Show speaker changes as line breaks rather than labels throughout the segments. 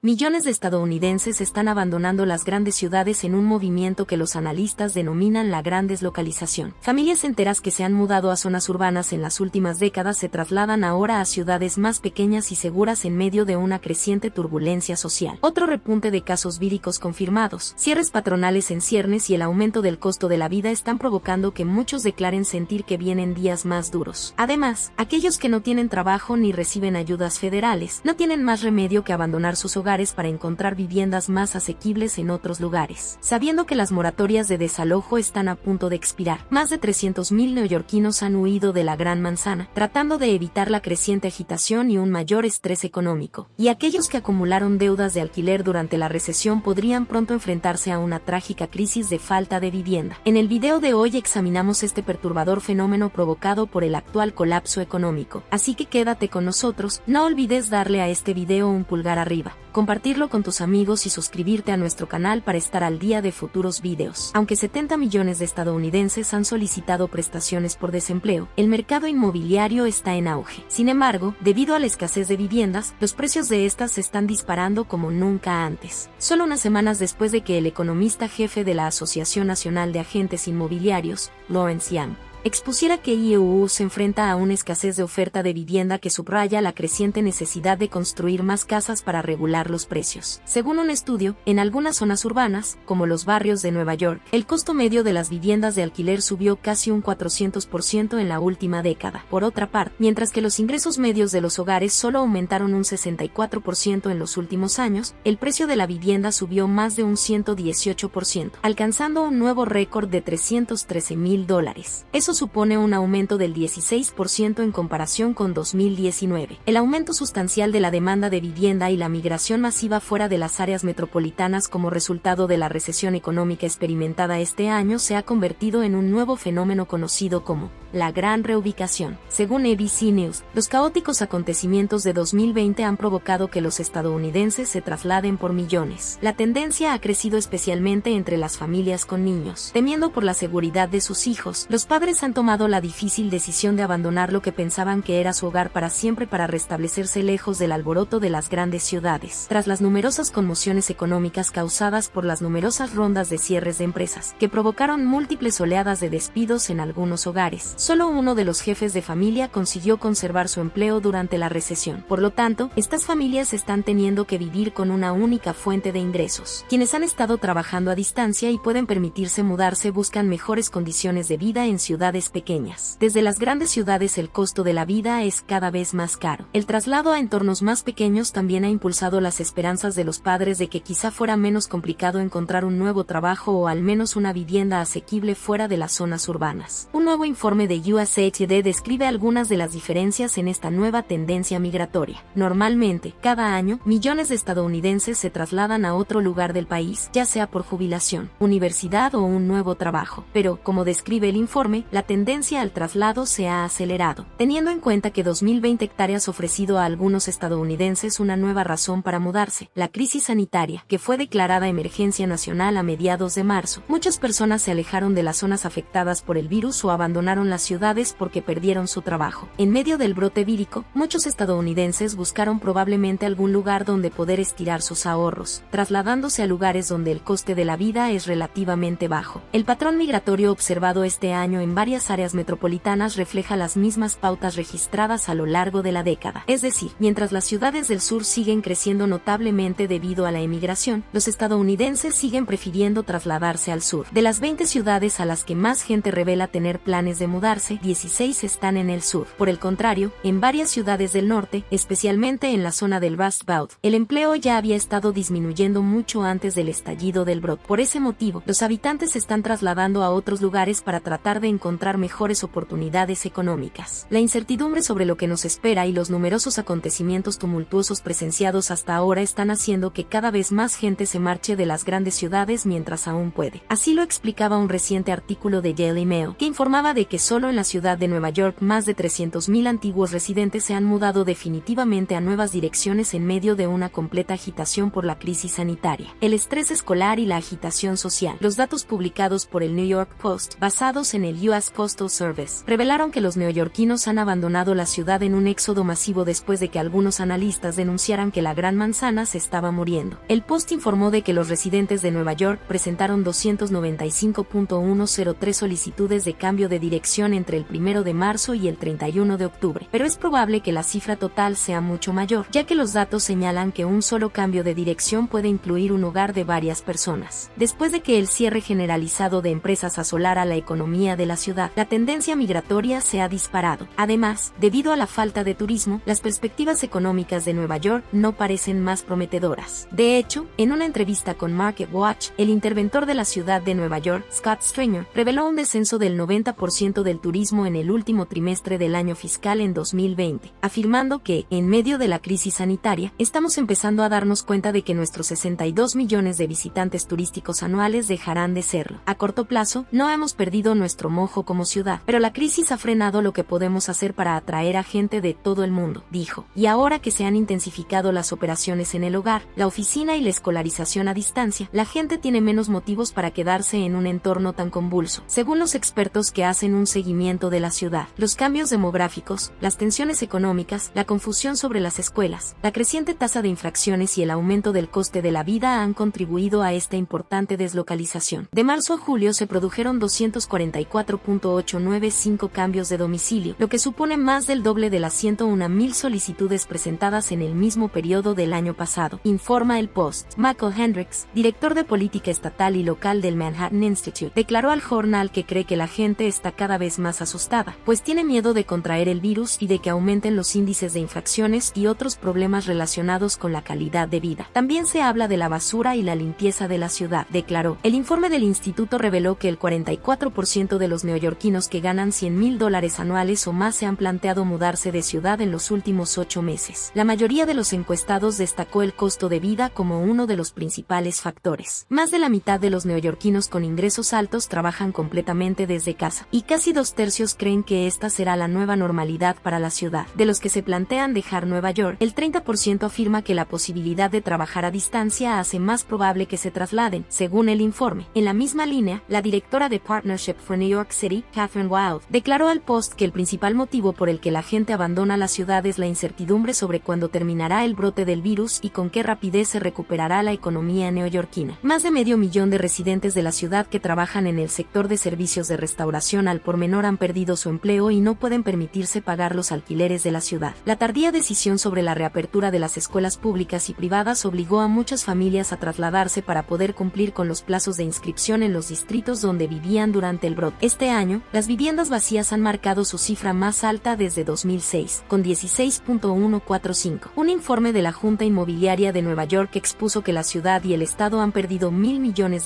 Millones de estadounidenses están abandonando las grandes ciudades en un movimiento que los analistas denominan la gran deslocalización. Familias enteras que se han mudado a zonas urbanas en las últimas décadas se trasladan ahora a ciudades más pequeñas y seguras en medio de una creciente turbulencia social. Otro repunte de casos víricos confirmados, cierres patronales en ciernes y el aumento del costo de la vida están provocando que muchos declaren sentir que vienen días más duros. Además, aquellos que no tienen trabajo ni reciben ayudas federales, no tienen más remedio que abandonar sus hogares para encontrar viviendas más asequibles en otros lugares. Sabiendo que las moratorias de desalojo están a punto de expirar, más de 300,000 neoyorquinos han huido de la Gran Manzana, tratando de evitar la creciente agitación y un mayor estrés económico. Y aquellos que acumularon deudas de alquiler durante la recesión podrían pronto enfrentarse a una trágica crisis de falta de vivienda. En el video de hoy examinamos este perturbador fenómeno provocado por el actual colapso económico. Así que quédate con nosotros, no olvides darle a este video un pulgar arriba, compartirlo con tus amigos y suscribirte a nuestro canal para estar al día de futuros videos. Aunque 70 millones de estadounidenses han solicitado prestaciones por desempleo, el mercado inmobiliario está en auge. Sin embargo, debido a la escasez de viviendas, los precios de estas se están disparando como nunca antes. Solo unas semanas después de que el economista jefe de la Asociación Nacional de Agentes Inmobiliarios, Lawrence Yun, expusiera que IEU se enfrenta a una escasez de oferta de vivienda que subraya la creciente necesidad de construir más casas para regular los precios. Según un estudio, en algunas zonas urbanas, como los barrios de Nueva York, el costo medio de las viviendas de alquiler subió casi un 400% en la última década. Por otra parte, mientras que los ingresos medios de los hogares solo aumentaron un 64% en los últimos años, el precio de la vivienda subió más de un 118%, alcanzando un nuevo récord de $313,000. Eso supone un aumento del 16% en comparación con 2019. El aumento sustancial de la demanda de vivienda y la migración masiva fuera de las áreas metropolitanas como resultado de la recesión económica experimentada este año se ha convertido en un nuevo fenómeno conocido como la gran reubicación. Según ABC News, los caóticos acontecimientos de 2020 han provocado que los estadounidenses se trasladen por millones. La tendencia ha crecido especialmente entre las familias con niños. Temiendo por la seguridad de sus hijos, los padres han tomado la difícil decisión de abandonar lo que pensaban que era su hogar para siempre para restablecerse lejos del alboroto de las grandes ciudades. Tras las numerosas conmociones económicas causadas por las numerosas rondas de cierres de empresas, que provocaron múltiples oleadas de despidos en algunos hogares, solo uno de los jefes de familia consiguió conservar su empleo durante la recesión. Por lo tanto, estas familias están teniendo que vivir con una única fuente de ingresos. Quienes han estado trabajando a distancia y pueden permitirse mudarse buscan mejores condiciones de vida en ciudades pequeñas. Desde las grandes ciudades el costo de la vida es cada vez más caro. El traslado a entornos más pequeños también ha impulsado las esperanzas de los padres de que quizá fuera menos complicado encontrar un nuevo trabajo o al menos una vivienda asequible fuera de las zonas urbanas. Un nuevo informe de USA Today describe algunas de las diferencias en esta nueva tendencia migratoria. Normalmente, cada año, millones de estadounidenses se trasladan a otro lugar del país, ya sea por jubilación, universidad o un nuevo trabajo. Pero, como describe el informe, la tendencia al traslado se ha acelerado, teniendo en cuenta que 2020 hectáreas ofrecido a algunos estadounidenses una nueva razón para mudarse, la crisis sanitaria, que fue declarada emergencia nacional a mediados de marzo. Muchas personas se alejaron de las zonas afectadas por el virus o abandonaron las ciudades porque perdieron su trabajo. En medio del brote vírico, muchos estadounidenses buscaron probablemente algún lugar donde poder estirar sus ahorros, trasladándose a lugares donde el coste de la vida es relativamente bajo. El patrón migratorio observado este año en varias áreas metropolitanas refleja las mismas pautas registradas a lo largo de la década. Es decir, mientras las ciudades del sur siguen creciendo notablemente debido a la emigración, los estadounidenses siguen prefiriendo trasladarse al sur. De las 20 ciudades a las que más gente revela tener planes de mudarse, 16 están en el sur. Por el contrario, en varias ciudades del norte, especialmente en la zona del Rust Belt, el empleo ya había estado disminuyendo mucho antes del estallido del brote. Por ese motivo, los habitantes se están trasladando a otros lugares para tratar de encontrar mejores oportunidades económicas. La incertidumbre sobre lo que nos espera y los numerosos acontecimientos tumultuosos presenciados hasta ahora están haciendo que cada vez más gente se marche de las grandes ciudades mientras aún puede. Así lo explicaba un reciente artículo de Daily Mail, que informaba de que solo en la ciudad de Nueva York más de 300,000 antiguos residentes se han mudado definitivamente a nuevas direcciones en medio de una completa agitación por la crisis sanitaria, el estrés escolar y la agitación social. Los datos publicados por el New York Post, basados en el USA U.S. Postal Service, revelaron que los neoyorquinos han abandonado la ciudad en un éxodo masivo después de que algunos analistas denunciaran que la Gran Manzana se estaba muriendo. El Post informó de que los residentes de Nueva York presentaron 295.103 solicitudes de cambio de dirección entre el 1 de marzo y el 31 de octubre, pero es probable que la cifra total sea mucho mayor, ya que los datos señalan que un solo cambio de dirección puede incluir un hogar de varias personas. Después de que el cierre generalizado de empresas asolara la economía de la ciudad, la tendencia migratoria se ha disparado. Además, debido a la falta de turismo, las perspectivas económicas de Nueva York no parecen más prometedoras. De hecho, en una entrevista con MarketWatch, el interventor de la ciudad de Nueva York, Scott Stringer, reveló un descenso del 90% del turismo en el último trimestre del año fiscal en 2020, afirmando que, en medio de la crisis sanitaria, estamos empezando a darnos cuenta de que nuestros 62 millones de visitantes turísticos anuales dejarán de serlo. A corto plazo, no hemos perdido nuestro mojo como ciudad, pero la crisis ha frenado lo que podemos hacer para atraer a gente de todo el mundo, dijo. Y ahora que se han intensificado las operaciones en el hogar, la oficina y la escolarización a distancia, la gente tiene menos motivos para quedarse en un entorno tan convulso. Según los expertos que hacen un seguimiento de la ciudad, los cambios demográficos, las tensiones económicas, la confusión sobre las escuelas, la creciente tasa de infracciones y el aumento del coste de la vida han contribuido a esta importante deslocalización. De marzo a julio se produjeron 244.895 cambios de domicilio, lo que supone más del doble de las 101,000 solicitudes presentadas en el mismo periodo del año pasado, informa el Post. Michael Hendricks, director de política estatal y local del Manhattan Institute, declaró al jornal que cree que la gente está cada vez más asustada, pues tiene miedo de contraer el virus y de que aumenten los índices de infracciones y otros problemas relacionados con la calidad de vida. También se habla de la basura y la limpieza de la ciudad, declaró. El informe del instituto reveló que el 44% de los neoyorquinos que ganan $100,000 anuales o más se han planteado mudarse de ciudad en los últimos 8 meses. La mayoría de los encuestados destacó el costo de vida como uno de los principales factores. Más de la mitad de los neoyorquinos con ingresos altos trabajan completamente desde casa, y casi 2/3 creen que esta será la nueva normalidad para la ciudad. De los que se plantean dejar Nueva York, el 30% afirma que la posibilidad de trabajar a distancia hace más probable que se trasladen, según el informe. En la misma línea, la directora de Partnership for New York City, Catherine Wild, declaró al Post que el principal motivo por el que la gente abandona la ciudad es la incertidumbre sobre cuándo terminará el brote del virus y con qué rapidez se recuperará la economía neoyorquina. Más de 500,000 de residentes de la ciudad que trabajan en el sector de servicios de restauración al por menor han perdido su empleo y no pueden permitirse pagar los alquileres de la ciudad. La tardía decisión sobre la reapertura de las escuelas públicas y privadas obligó a muchas familias a trasladarse para poder cumplir con los plazos de inscripción en los distritos donde vivían durante el brote. Este año, las viviendas vacías han marcado su cifra más alta desde 2006, con 16.145. Un informe de la Junta Inmobiliaria de Nueva York expuso que la ciudad y el estado han perdido $1,000 millones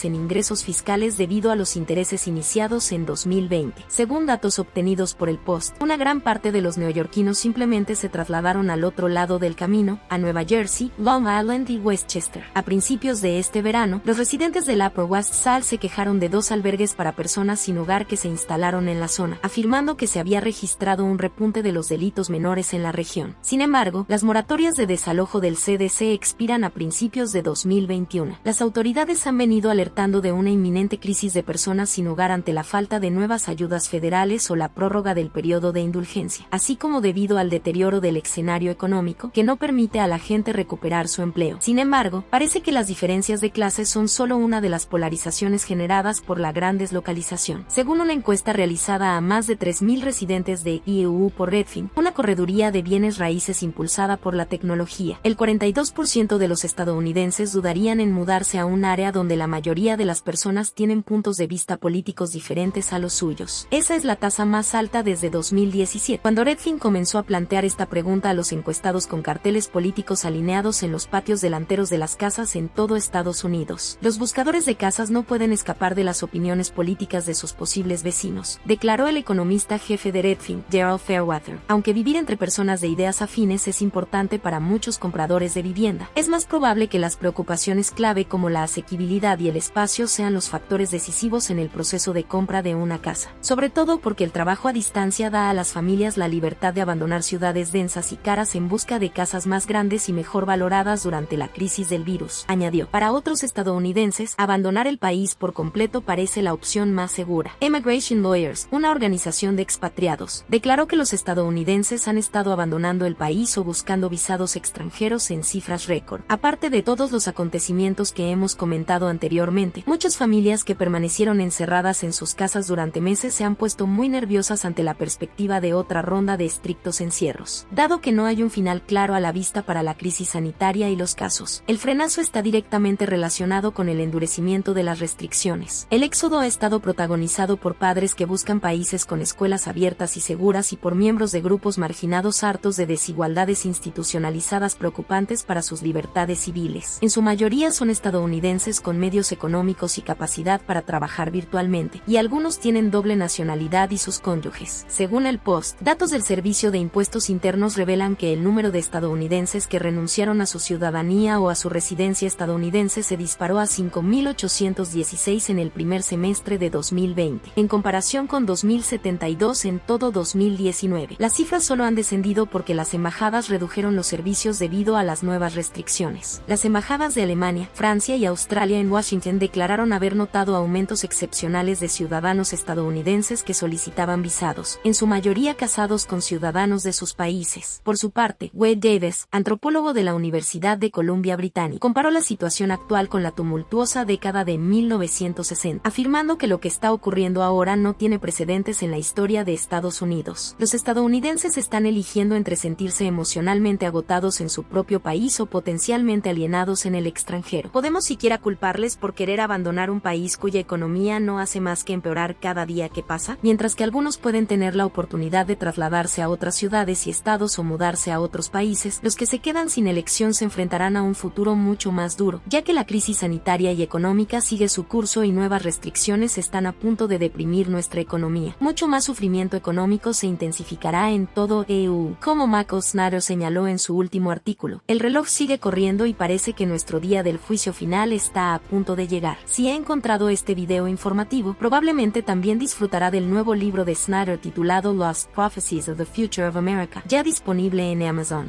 en ingresos fiscales debido a los intereses iniciados en 2020. Según datos obtenidos por el Post, una gran parte de los neoyorquinos simplemente se trasladaron al otro lado del camino, a Nueva Jersey, Long Island y Westchester. A principios de este verano, los residentes del Upper West Side se quejaron de 2 albergues para personas sin hogar que se instalaron en la zona, afirmando que se había registrado un repunte de los delitos menores en la región. Sin embargo, las moratorias de desalojo del CDC expiran a principios de 2021. Las autoridades han venido alertando de una inminente crisis de personas sin hogar ante la falta de nuevas ayudas federales o la prórroga del periodo de indulgencia, así como debido al deterioro del escenario económico que no permite a la gente recuperar su empleo. Sin embargo, parece que las diferencias de clases son solo una de las polarizaciones generadas por la gran deslocalización. Según una encuesta realizada a más de 3,000 residentes de IEU por Redfin, una correduría de bienes raíces impulsada por la tecnología, el 42% de los estadounidenses dudarían en mudarse a un área donde la mayoría de las personas tienen puntos de vista políticos diferentes a los suyos. Esa es la tasa más alta desde 2017, cuando Redfin comenzó a plantear esta pregunta a los encuestados con carteles políticos alineados en los patios delanteros de las casas en todo Estados Unidos. Los buscadores de casas no pueden escapar de las opiniones políticas de sus posibles vecinos, declaró el economista jefe de Redfin, Gerald Fairweather. Aunque vivir entre personas de ideas afines es importante para muchos compradores de vivienda, es más probable que las preocupaciones clave como la asequibilidad y el espacio sean los factores decisivos en el proceso de compra de una casa. Sobre todo porque el trabajo a distancia da a las familias la libertad de abandonar ciudades densas y caras en busca de casas más grandes y mejor valoradas durante la crisis del virus, añadió. Para otros estadounidenses, abandonar el país por completo parece la opción más segura. Immigration Lawyers, una organización de expatriados, declaró que los estadounidenses han estado abandonando el país o buscando visados extranjeros en cifras récord. Aparte de todos los acontecimientos que hemos comentado anteriormente, muchas familias que permanecieron encerradas en sus casas durante meses se han puesto muy nerviosas ante la perspectiva de otra ronda de estrictos encierros. Dado que no hay un final claro a la vista para la crisis sanitaria y los casos, el frenazo está directamente relacionado con el endurecimiento de las restricciones. El éxodo ha estado protagonizado por padres que buscan países con escuelas abiertas y seguras y por miembros de grupos marginados hartos de desigualdades institucionalizadas preocupantes para sus libertades civiles. En su mayoría son estadounidenses con medios económicos y capacidad para trabajar virtualmente, y algunos tienen doble nacionalidad y sus cónyuges. Según el Post, datos del Servicio de Impuestos Internos revelan que el número de estadounidenses que renunciaron a su ciudadanía o a su residencia estadounidense se disparó a 5.816 en el primer semestre de 2020, en comparación con 2.072 en todo 2019. Las cifras solo han descendido porque las embajadas redujeron los servicios debido a las nuevas restricciones. Las embajadas de Alemania, Francia y Australia en Washington declararon haber notado aumentos excepcionales de ciudadanos estadounidenses que solicitaban visados, en su mayoría casados con ciudadanos de sus países. Por su parte, Wade Davis, antropólogo de la Universidad de Columbia Británica, comparó la situación actual con la tumultuosa década de 1960, afirmando que lo que está ocurriendo ahora no tiene precedentes en la historia de Estados Unidos. Los estadounidenses están eligiendo entre sentirse emocionalmente agotados en su propio país o potencialmente alienados en el extranjero. ¿Podemos siquiera culparles por querer abandonar un país cuya economía no hace más que empeorar cada día que pasa? Mientras que algunos pueden tener la oportunidad de trasladarse a otras ciudades y estados o mudarse a otros países, los que se quedan sin elección se enfrentarán a un futuro mucho más duro, ya que la crisis sanitaria y económica sigue su curso y nuevas restricciones están a punto de deprimir nuestra economía. Mucho más sufrimiento económico se intensificará en todo EU. Como Michael Snyder señaló en su último artículo, el reloj sigue corriendo y parece que nuestro día del juicio final está a punto de llegar. Si ha encontrado este video informativo, probablemente también disfrutará del nuevo libro de Snyder titulado Lost Prophecies of the Future of America, ya disponible en Amazon.